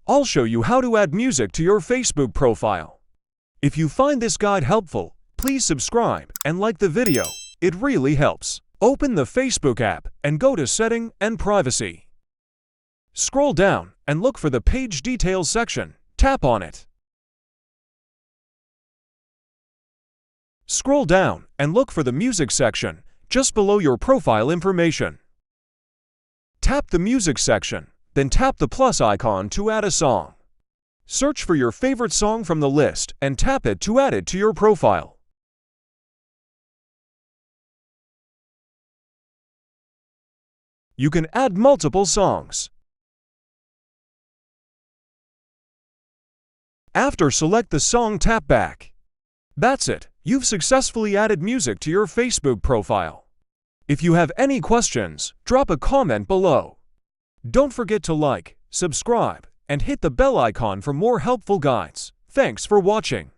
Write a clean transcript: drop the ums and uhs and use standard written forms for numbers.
I'll show you how to add music to your Facebook profile. If you find this guide helpful, please subscribe and like the video. It really helps. Open the Facebook app and go to Setting and Privacy. Scroll down and look for the Page Details section. Tap on it. Scroll down and look for the Music section just below your profile information. Tap the Music section, then tap the plus icon to add a song. Search for your favorite song from the list and tap it to add it to your profile. You can add multiple songs. After select the song, tap back. That's it. You've successfully added music to your Facebook profile. If you have any questions, drop a comment below. Don't forget to like, subscribe, and hit the bell icon for more helpful guides. Thanks for watching.